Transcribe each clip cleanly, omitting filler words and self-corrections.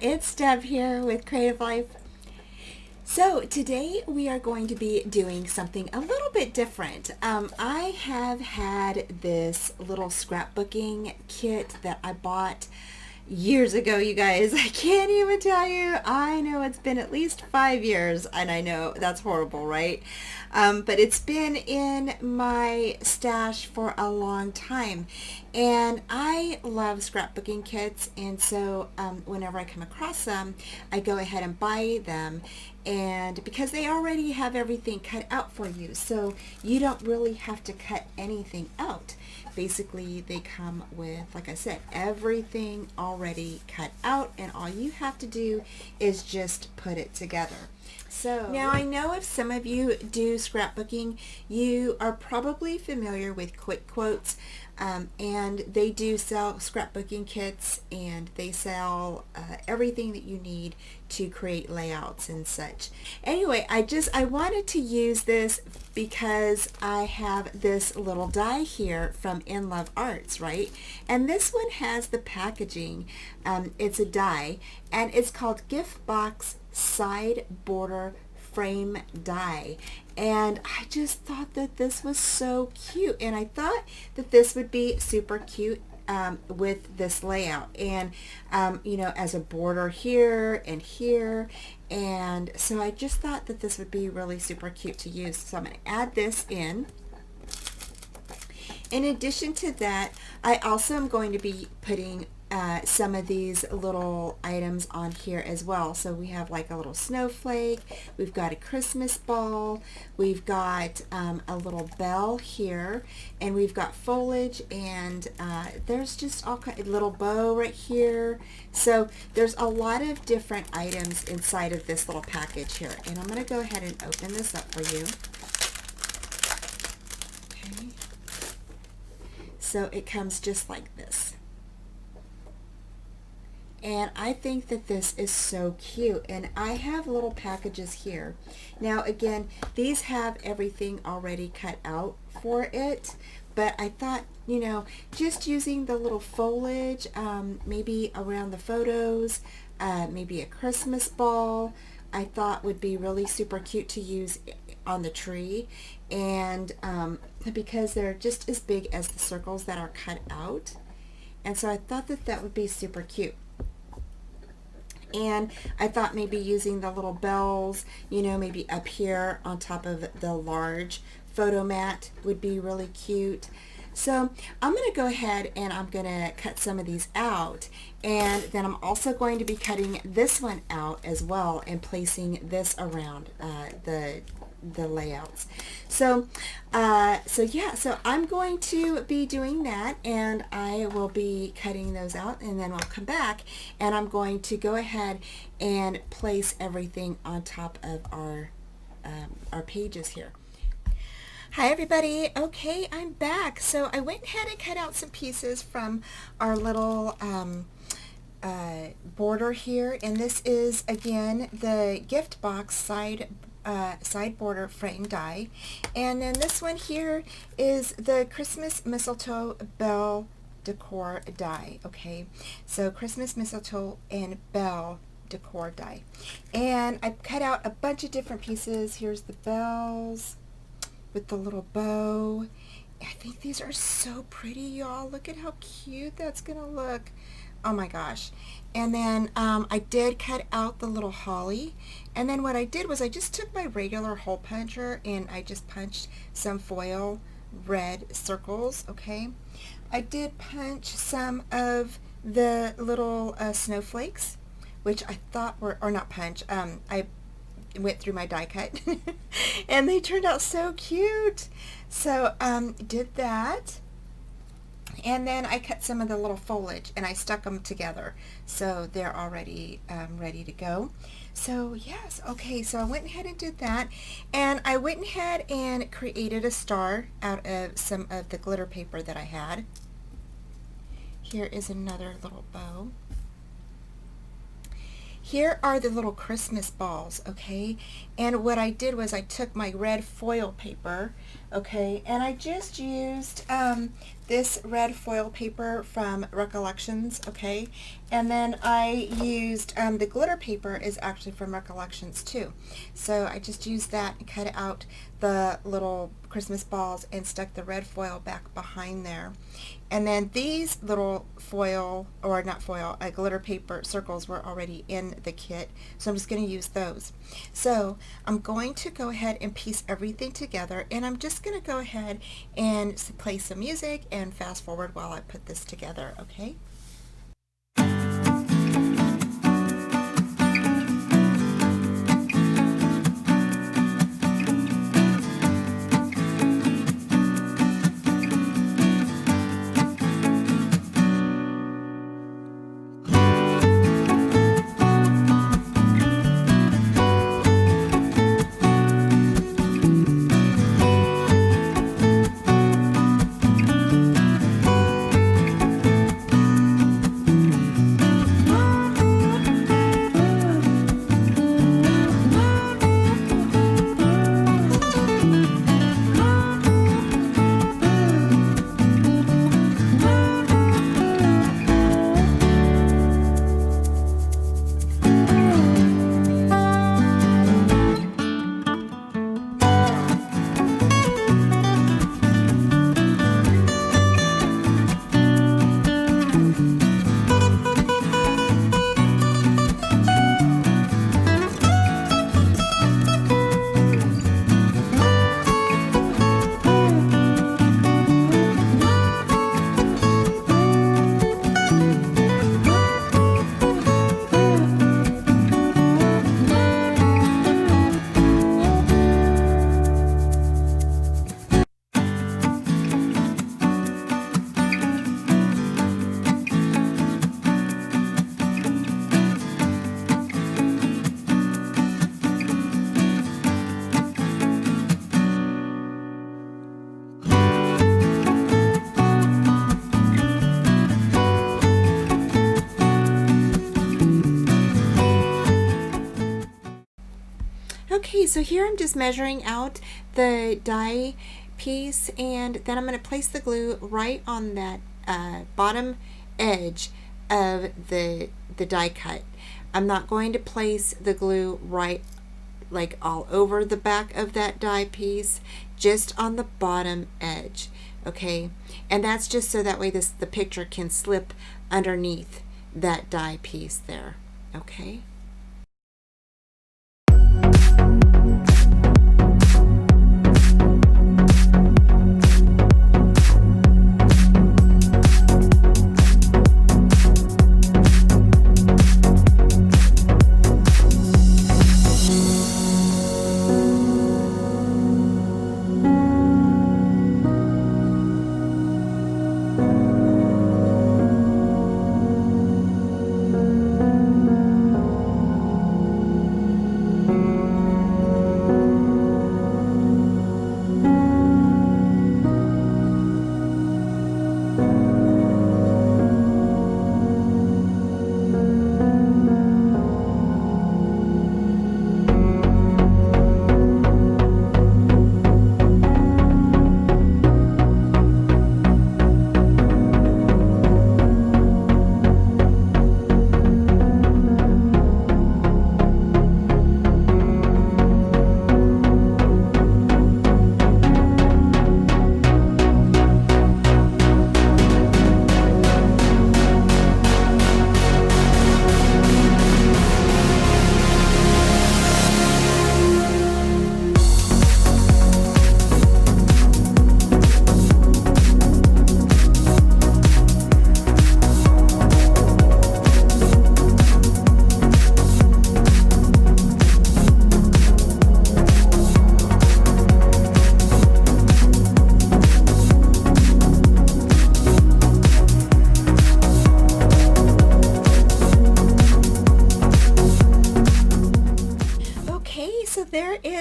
It's Deb here with Creative Life. So today we are going to be doing something a little bit different. I have had this little scrapbooking kit that I bought years ago, you guys. I can't even tell you. I know it's been at least 5 years, and I know that's horrible, right? But it's been in my stash for a long time, and I love scrapbooking kits, and so whenever I come across them, I go ahead and buy them, and because they already have everything cut out for you, so you don't really have to cut anything out. Basically, they come with, like I said, everything already cut out, and all you have to do is just put it together. So now I know if some of you do scrapbooking, you are probably familiar with Quick Quotes, and they do sell scrapbooking kits, and they sell everything that you need to create layouts and such. Anyway, I wanted to use this because I have this little die here from InLoveArt, right? And this one has the packaging. It's a die, and it's called Gift Box Side Border Frame Die, and I just thought that this was so cute, and I thought that this would be super cute with this layout, and you know, as a border here and here, and so I just thought that this would be really super cute to use. So I'm going to add this in. In addition to that, I also am going to be putting some of these little items on here as well. So we have like a little snowflake, we've got a Christmas ball, we've got a little bell here, and we've got foliage, and there's just all kind of little bow right here. So there's a lot of different items inside of this little package here, and I'm going to go ahead and open this up for you. Okay. So it comes just like this. And I think that this is so cute, and I have little packages here. Now again, these have everything already cut out for it, but I thought, you know, just using the little foliage, maybe around the photos, maybe a Christmas ball, I thought would be really super cute to use on the tree, and because they're just as big as the circles that are cut out, and so I thought that that would be super cute. And I thought maybe using the little bells, you know, maybe up here on top of the large photo mat would be really cute. So I'm going to go ahead and I'm going to cut some of these out, and then I'm also going to be cutting this one out as well and placing this around the layouts. So so I'm going to be doing that, and I will be cutting those out, and then we'll come back and I'm going to go ahead and place everything on top of our pages here. Hi everybody. Okay, I'm back. So I went ahead and cut out some pieces from our little border here, and this is again the gift box side border frame die, and then this one here is the Christmas mistletoe bell decor die. Okay, so Christmas mistletoe and bell decor die, and I cut out a bunch of different pieces. Here's the bells with the little bow. I think these are so pretty, y'all. Look at how cute that's gonna look. Oh my gosh. And then I did cut out the little holly, and then what I did was I just took my regular hole puncher and I just punched some foil red circles. Okay, I did punch some of the little snowflakes, which I thought were, or not punch, I went through my die cut and they turned out so cute. So did that, and then I cut some of the little foliage and I stuck them together, so they're already ready to go. So yes, okay, so I went ahead and did that, and I went ahead and created a star out of some of the glitter paper that I had. Here is another little bow. Here are the little Christmas balls, okay? And what I did was I took my red foil paper, okay, and I just used this red foil paper from Recollections, okay? And then I used, the glitter paper is actually from Recollections too. So I just used that and cut out the little Christmas balls and stuck the red foil back behind there. And then these little foil, or not foil, glitter paper circles were already in the kit, so I'm just going to use those. So I'm going to go ahead and piece everything together, and I'm just going to go ahead and play some music and fast forward while I put this together, okay? Okay, so here I'm just measuring out the die piece, and then I'm going to place the glue right on that bottom edge of the die cut. I'm not going to place the glue right like all over the back of that die piece, just on the bottom edge, okay? And that's just so that way the picture can slip underneath that die piece there, okay?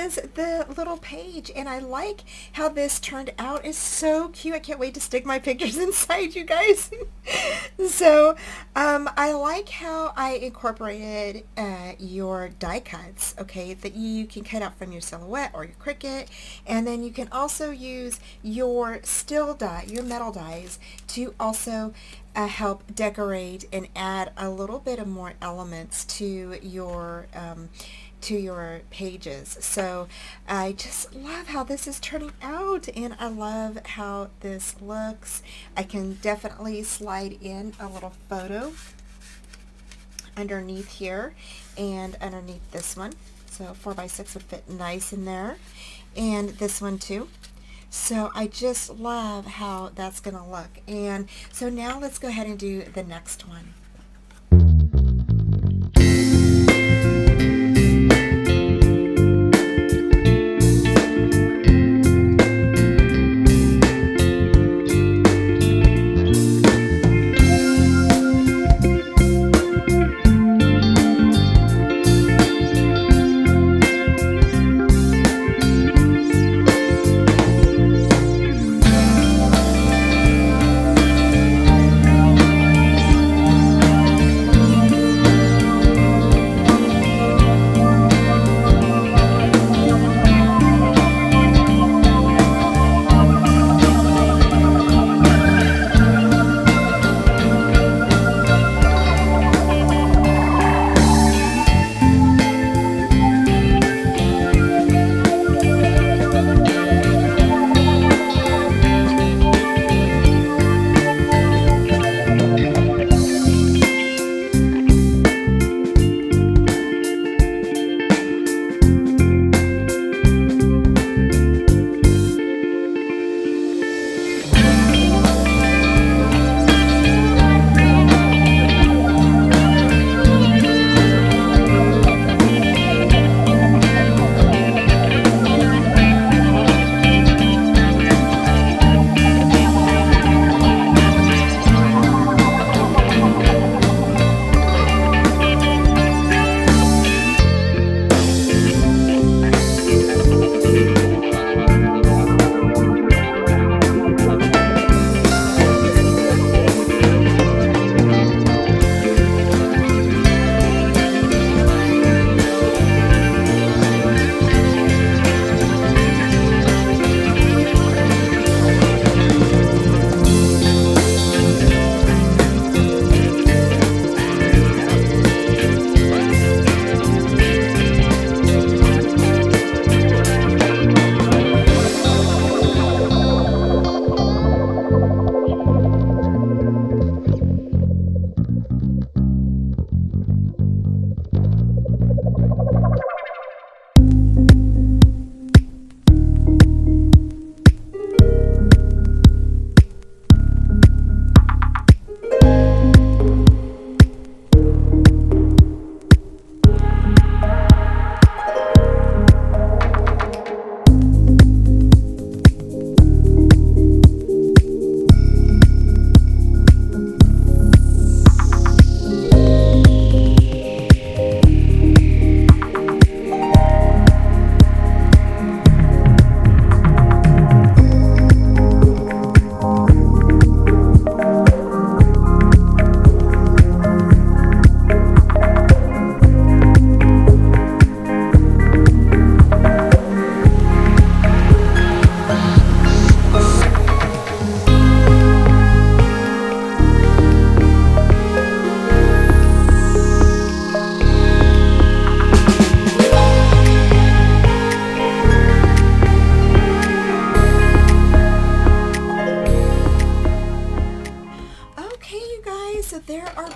has the little page, and I like how this turned out. It's so cute. I can't wait to stick my pictures inside, you guys. So I like how I incorporated your die cuts, okay, that you can cut out from your silhouette or your Cricut, and then you can also use your still die, your metal dies, to also help decorate and add a little bit of more elements to your pages. So I just love how this is turning out, and I love how this looks. I can definitely slide in a little photo underneath here and underneath this one. So 4x6 would fit nice in there, and this one too. So I just love how that's going to look. And so now let's go ahead and do the next one.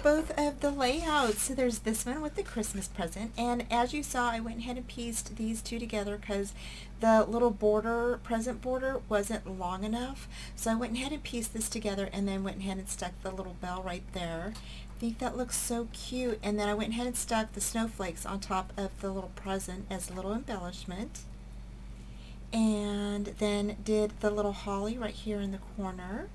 both of the layouts. So there's this one with the Christmas present, and as you saw, I went ahead and pieced these two together because the little border, present border, wasn't long enough. So I went ahead and pieced this together and then went ahead and stuck the little bell right there. I think that looks so cute. And then I went ahead and stuck the snowflakes on top of the little present as a little embellishment. And then did the little holly right here in the corner.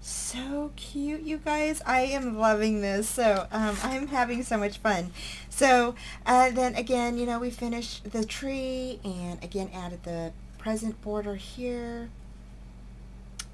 So cute, you guys. I am loving this. So I'm having so much fun. So then again, you know, we finished the tree and again added the present border here.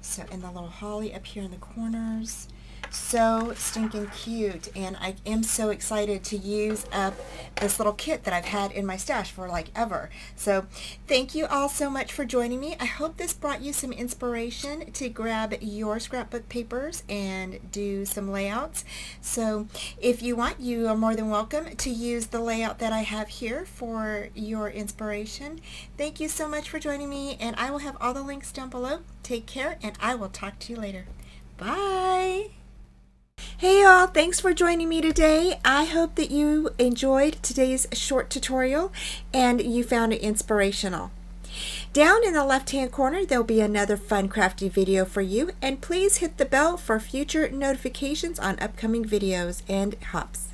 So and the little holly up here in the corners. So stinking cute, and I am so excited to use up this little kit that I've had in my stash for like ever. So thank you all so much for joining me. I hope this brought you some inspiration to grab your scrapbook papers and do some layouts. So if you want, you are more than welcome to use the layout that I have here for your inspiration. Thank you so much for joining me, and I will have all the links down below. Take care, and I will talk to you later. Bye! Hey y'all, thanks for joining me today. I hope that you enjoyed today's short tutorial and you found it inspirational. Down in the left-hand corner, there'll be another fun crafty video for you, and please hit the bell for future notifications on upcoming videos and hops.